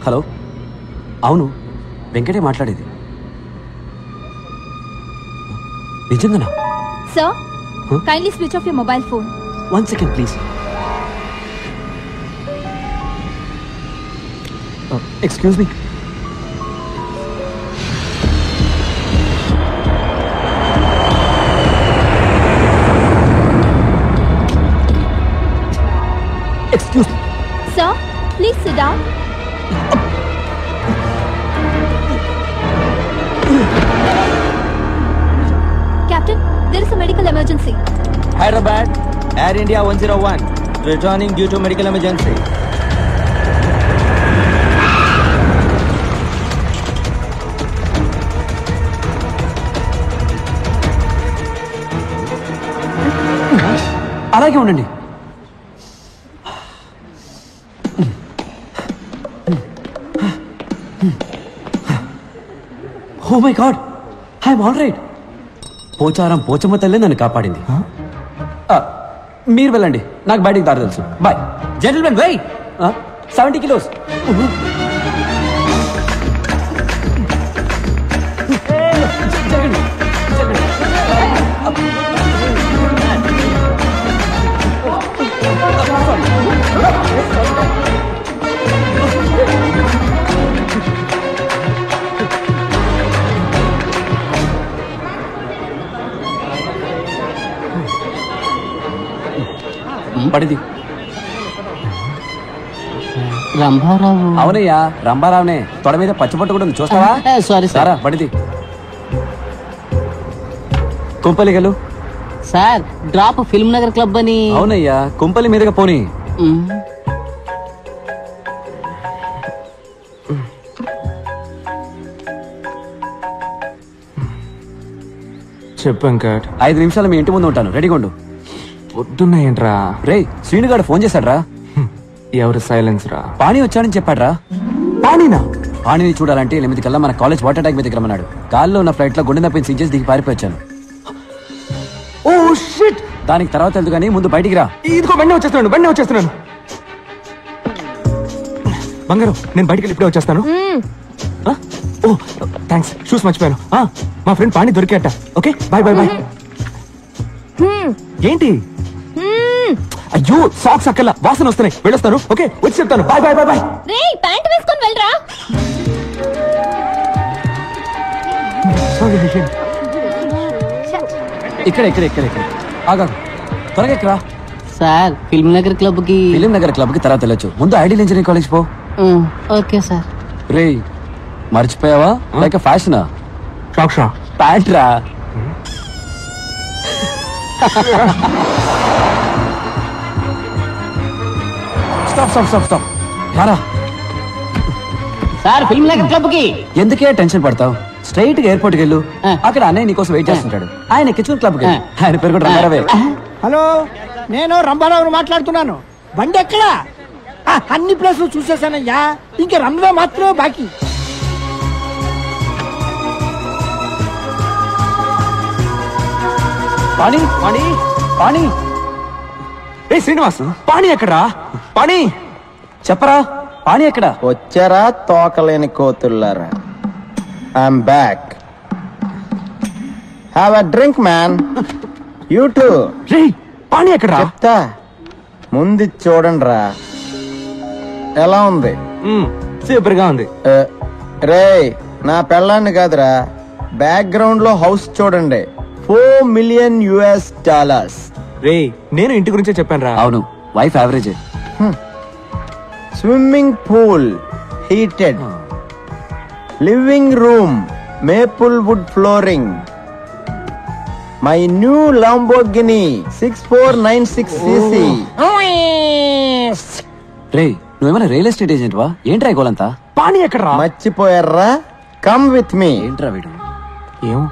Hello, అవును వెంకటే మాట్లాడేది. నిజంగానా? Sir, kindly switch off your mobile phone. 1 second please. Excuse me. Excuse me. Sir, please sit down. Captain, there is a medical emergency. Hyderabad, Air India 101, returning due to medical emergency. అలాగే ఉండండి. Oh my god, I'm all right. Pocharam Pochamma తల్లే నన్ను కాపాడింది. మీరు వెళ్ళండి, నాకు బయటికి దారి తెలుసు. బాయ్. Gentlemen wait. 70 kilos. పడిది. రంభారావు. అవునయ్యా, రంభారావునే. తొడ మీద పచ్చిపట్టు కూడా ఉంది, చూస్తావా? సారీ సారా పడిది. కుంపలిగలు sir, drop film Nagar club అని. అవునయ్యా, కుంపలి మీదుగా పోనీ. చెప్పు వెంకట్. 5 నిమిషాలు మీ ఇంటి ముందు ఉంటాను, రెడీగా ఉండు. పొద్దున్నాయంట్రా. రే, శ్రీనుగాడు ఫోన్ చేశాడ్రా. ఎవరు సైలెన్స్ రా? పాణి వచ్చాడని చెప్పాడ్రా. పాణినా? పాణిని చూడాలంటే 8 కల్లా మన కాలేజ్ వాటర్ ట్యాంక్ మీద రమ్మన్నాడు. కాల్లో ఉన్న ఫ్లైట్ లో గుండె నొప్పిని సీజెస్ దిగి పారిపోయాను. Oh shit. దానికి తర్వాత తెలుదు కానీ ముందు బయటికి రా. ఇదిగో బండి వచ్చేస్తున్నాను. బంగారం, నేను బయటికి వెళ్ళి ఇప్పుడే వచ్చేస్తాను. ఓ థ్యాంక్స్, షూస్ మర్చిపోయాను. మా ఫ్రెండ్ పాణి దొరికేట. Okay, bye bye bye. ఏంటి? అయ్యో, సాక్స్ అక్కల వాసన వస్తున్నాయి, వెళ్ళొస్తాను. ఓకే, వచ్చి చెప్తాను. Bye bye bye bye. రేయ్, ప్యాంట్ వేసుకొని వెళ్ళరా. ఇక్కడ ఆగా, త్వరగా ఎక్కరా. సార్, ఫిల్మ్ నగర్ క్లబ్ కి. ఫిలిం నగర్ క్లబ్ కి తర్వాత వెళ్ళొచ్చు, ముందు ఐడియల్ ఇంజనీరింగ్ కాలేజ్ పో. Okay sir. రే, మర్చిపోయావా? లేక ఫ్యాషనా? సాక్షా ప్యాంట్ రా. స్టాప్. రారా. సార్, ఫిల్మ్ నగర్ క్లబ్ కి. ఎందుకే టెన్షన్ పడతావు? స్ట్రైట్ గా ఎయిర్పోర్ట్ కి వెళ్ళు, అక్కడ అన్నయ్య నీకోసం వెయిట్ చేస్తుంటాడు. ఆయన ఎక్కించుకుని క్లబ్ కి. ఆయన పేరు కూడా రంగారావే. హలో, నేను రంభారావుని మాట్లాడుతున్నాను. బండి ఎక్కడా? అన్ని ప్లేసులు చూసేసానయ్యా, ఇంక రన్వే మాత్రమే బాకీ. పాణి. ఏ శ్రీనివాస్, పాణి ఎక్కడా? పాణి చెప్పరా, పాణి ఎక్కడ? వచ్చారా తోకలేని కోతుల్లారా? I'm back. Have a drink man. You too. రే, పాణి ఎక్కడా? చెప్తా, ముందు చూడండి రా. ఎలా ఉంది? సూపర్ గా ఉంది. రే, నా పెళ్ళాన్ని కాదురా, బ్యాక్గ్రౌండ్ లో హౌస్ చూడండి. $4 million. రే, నేను ఇంటి గురించే చెప్పాను రా. అవును, wife average. Swimming pool heated, living room maple wood flooring, my new Lamborghini 6496cc. రే, నువ్వేమైనా రియల్ ఎస్టేట్ ఏజెంట్ వా? ఏంట్రా గోలంతా? పాణి ఎక్కడా? మర్చిపోయారా? Come with me. ఏంట్రా వీడు? ఏం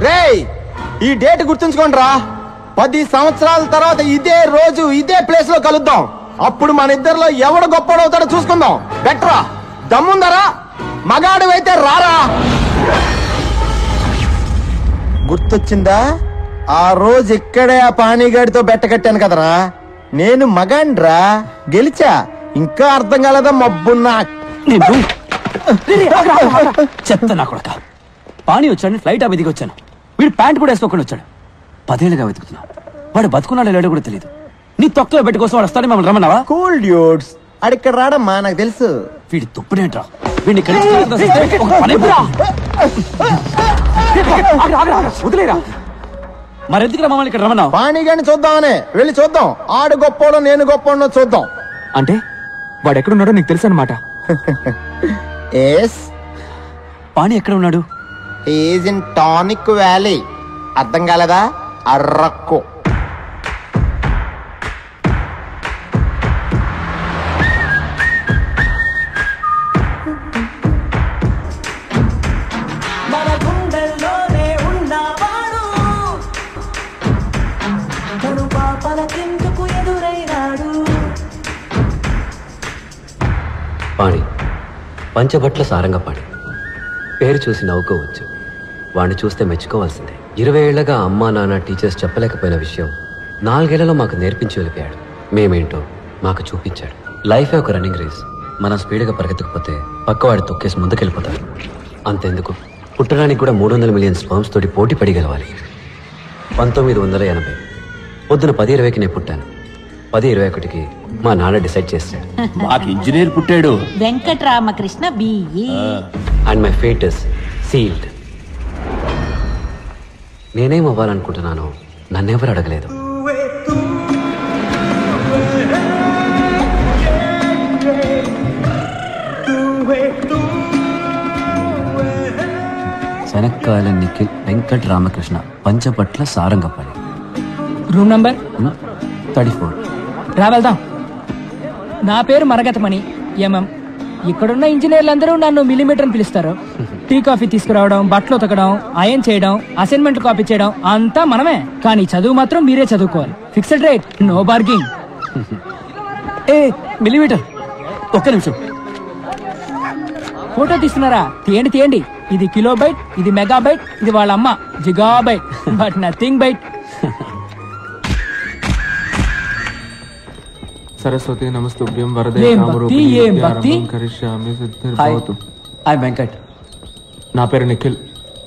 రేయ్, ఈ డేట్ గుర్తుంచుకోండి రా. 10 సంవత్సరాల తర్వాత ఇదే రోజు ఇదే ప్లేస్ లో కలుద్దాం. అప్పుడు మన ఇద్దరిలో ఎవడు గొప్పడవుతాడో చూసుకుందాం. బెటరా దమ్ముందరా మగాడివైతే రారా. గుర్తొచ్చిందా? ఆ రోజు ఇక్కడే ఆ పానీగాడితో బెట్ట కట్టాను కదరా. నేను మగాండ్రా, గెలిచా. ఇంకా అర్థం కాలేదా మబ్బున్నా? చెత్త నా కొడక. పానీ వచ్చాడని ఫ్లైట్ ఆ మీదికి వచ్చాను. వీడు ప్యాంట్ కూడా వేసుకోకుండా వచ్చాడు. 10 ఏళ్ళుగా వెతుకుతున్నా. వాడు బతుకున్నాడో లేడో కూడా తెలియదు. నీ తొక్కలో పెట్టి కోసం వాడు వస్తాడని మమ్మల్ని రమ్మన్నావా? కూల్ డ్యూడ్స్, అడిక్కడ రాడమ్మా, నాకు తెలుసు. వీడి తుప్పుడేంట్రా? వీడిని వదిలేరా. మరెందుకు మమ్మల్ని ఇక్కడ రమ్మన్నావు? పానీగాడిని చూద్దామనే. వెళ్ళి చూద్దాం. ఆడు గొప్పోడో నేను గొప్పోడో చూద్దాం. అంటే వాడు ఎక్కడున్నాడో నీకు తెలుసు అనమాట. పానీ ఎక్కడ ఉన్నాడు? Is in tonic valley. అర్థం కాలేదా? అర్రక్కు. పాణి పంచబట్ల సారంగపాణి. పేరు చూసి నవ్వుకోవచ్చు, వాడిని చూస్తే మెచ్చుకోవాల్సిందే. 20 ఏళ్లగా అమ్మా నాన్న టీచర్స్ చెప్పలేకపోయిన విషయం 4 ఏళ్లలో మాకు నేర్పించి వెళ్ళిపోయాడు. మేమేంటో మాకు చూపించాడు. లైఫే ఒక రన్నింగ్ రేస్. మనం స్పీడ్గా పరిగెత్తకపోతే పక్కవాడి తొక్కేసి ముందుకెళ్ళిపోతాడు. అంతెందుకు, పుట్టడానికి కూడా 300 మిలియన్ స్పర్మ్స్ తోటి పోటీ పడి గెలవాలి. 1980 పొద్దున 10:20కి నేను పుట్టాను. 10:21కి మా నాన్న డిసైడ్ చేశాడు. మాకు ఇంజనీర్ పుట్టాడు. Venkataramakrishna BE. And my fate is sealed. నేనేం అవ్వాలనుకుంటున్నానో నన్నెవరు అడగలేదు. శనక్కాయల నిఖిల్ వెంకట్ రామకృష్ణ పంచపట్ల సారంగపాణి. Room number 34. రా వెళ్దాం. నా పేరు మరగతమణి ఎంఎం. ఇక్కడున్న ఇంజనీర్లందరూ నన్ను మిల్లీమీటర్ అని పిలుస్తారు. టీ కాఫీ తీసుకురావడం, బట్టలు ఉతకడం, అయన్ చేయడం, అసైన్మెంట్ కాపీ చేయడం అంతా మనమే. కానీ చదువు మాత్రం మీరే చదువుకోవాలి. Fixed rate, no bargaining. ఏ మిల్లీమీటర్, ఒక్క నిమిషం. ఫోటో తీస్తున్నారా? తీయండి తీయండి. ఇది కిలోబైట్, ఇది మెగాబైట్, ఇది వాళ్ళ అమ్మ gigabyte, but nothing bite. Saraswati నమస్తుభ్యం వరదే ఏం భక్తి. కరిష్యామి హాయ్, ఐ వెంకట్. నా పేరు నిఖిల్.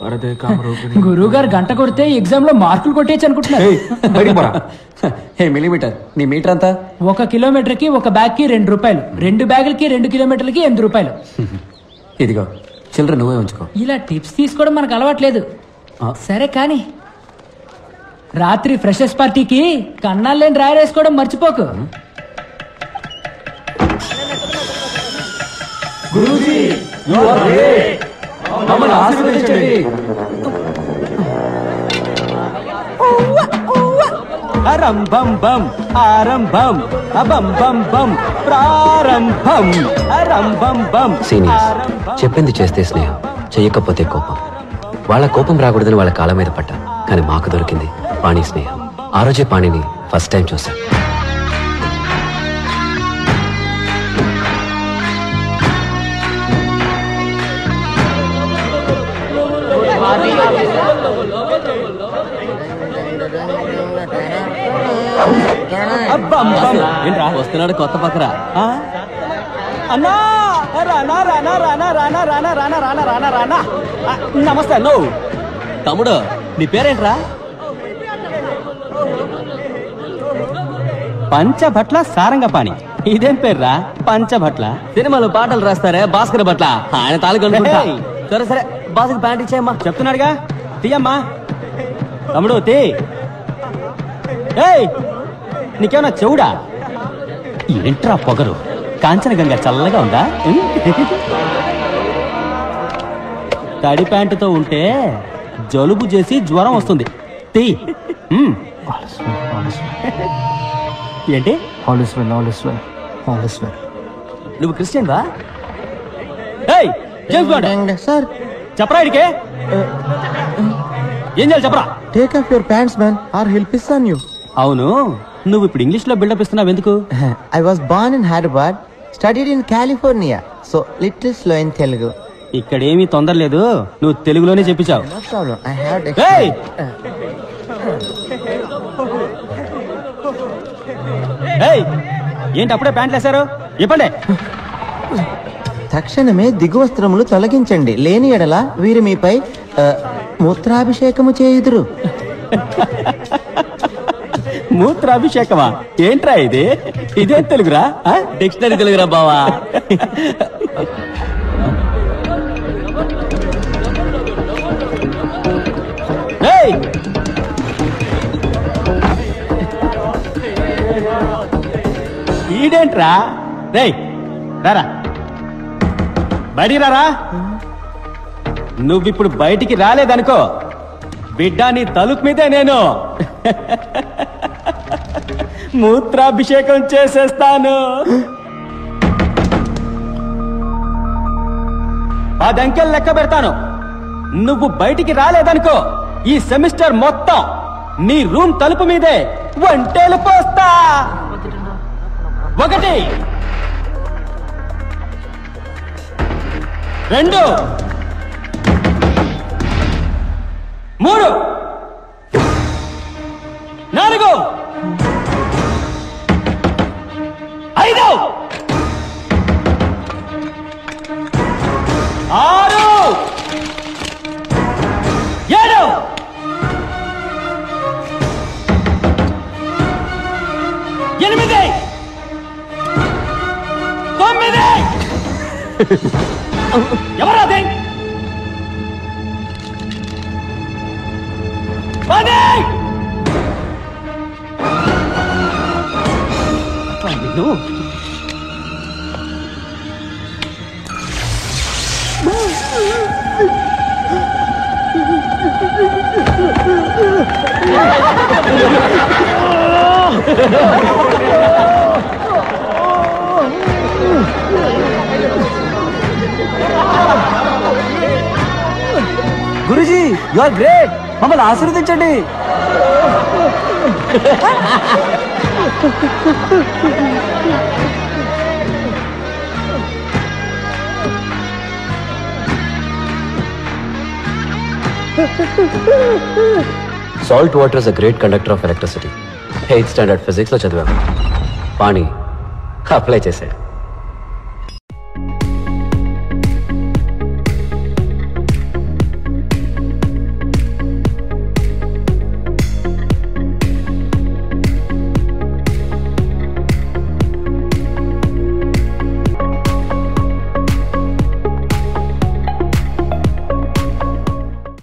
వరదే కామరూపిణి. గురువు గారు గంట కొడితే ఎగ్జామ్ లో మార్కులు కొట్టేయచ్చు అనుకుంటున్నారు. హే మిల్లీమీటర్, నీ మీటర్ అంతా? 1 కిలోమీటర్ కి 1 బ్యాగ్ కి 2 రూపాయలు. 2 బ్యాగులకి 2 కిలోమీటర్లకి 8 రూపాయలు. ఇదిగో చిల్లర నువ్వే ఉంచుకో. ఇలా టిప్స్ తీసుకోవడం మనకు అలవాట్లేదు. సరే కానీ రాత్రి ఫ్రెషర్స్ పార్టీకి కన్నాలు లేని డ్రైవర్ వేసుకోవడం మర్చిపోకు. Guruji, you are great. మమ్మల్ని ఆశీర్వదించండి. అరంభం బం ఆరంభం అబం బం బం ప్రారంభం అరంభం బం. సీనియర్స్, చెప్పింది చేస్తే స్నేహం, చెయ్యకపోతే కోపం. వాళ్ళ కోపం రాకూడదని వాళ్ళ కాళ్ళ మీద పడ్డా. కానీ మాకు దొరికింది పాణి స్నేహం. ఆ రోజే పాణిని ఫస్ట్ టైం చూశాను. వస్తున్నాడు కొత్త పక్కరా. అన్నా రానా రానా రానా రానా రానా రానా రానా రానా రానా. నమస్తే అన్నో. తమ్ముడు, నీ పేరేంట్రా? పంచభట్ల సారంగపాణి. ఇదేం పేర్రా పంచభట్ల? సినిమాలో పాటలు రాస్తారే భాస్కర్ భట్ల, ఆయన తాలూకా. సరే సరే, బాస్కి ప్యాంట్ ఇచ్చేయమ్మా. చెప్తున్నాడుగా, తీయమ్మా. తమ్ముడు తీ. ఏయ్, నీకేమన్నా చెవుడా? ఏంట్రా పొగరు? కాంచనగంగ చల్లగా ఉందా? తడి ప్యాంటుతో ఉంటే జలుబు చేసి జ్వరం వస్తుంది. తీ. ఏంటి? నువ్వు క్రిస్టియన్ వా? ఏయ్ జేమ్స్ బాండ్ సార్, చెప్పరా ఇడికే? ఏం చేయాలి చెప్పరా? Take off your pants man, or help ఇస్తాను యూ. అవును, నువ్వు ఇప్పుడు ఇంగ్లీష్ లో బిల్డప్ ఇస్తున్నావు ఎందుకు? I was born in Hyderabad, studied in California, so little slow in Telugu. ఇక్కడేమీ తొందర లేదు, నువ్వు తెలుగులోనే చెప్పించావు. No problem. I had ఏయ్! ఏయ్! ఏంటి అప్పుడే ప్యాంట్లు వేశారు? ఇప్పండి. తక్షణమే దిగువస్త్రములు తొలగించండి, లేని ఎడల వీరు మీపై మూత్రాభిషేకము చేయుదురు. మూత్రాభిషేకమా? ఏంట్రా ఇది? ఇదేం తెలుగురా? డిక్షనరీ తెలుగురా బావా. ఏయ్! ఈడేంట్రా? రేయ్ రారా, బయటికి రారా. నువ్విప్పుడు బయటికి రాలేదనుకో, బిడ్డ నీ తలుపు మీదే నేను మూత్రాభిషేకం చేసేస్తాను. 10 అంకెలు లెక్క పెడతాను. నువ్వు బయటికి రాలేదనుకో, ఈ సెమిస్టర్ మొత్తం నీ రూమ్ తలుపు మీదే వంటేలు పోస్తా. 1 2 3 4 5 6 7 8 9 ఎవరాది? 10 గురుజీ, యు ఆర్ గ్రేట్. మమ్మల్ని ఆశీర్వదించండి. Salt water is a great conductor of electricity. 8th standard physics లో చదివాము. పాణి అప్లై చేశాడు.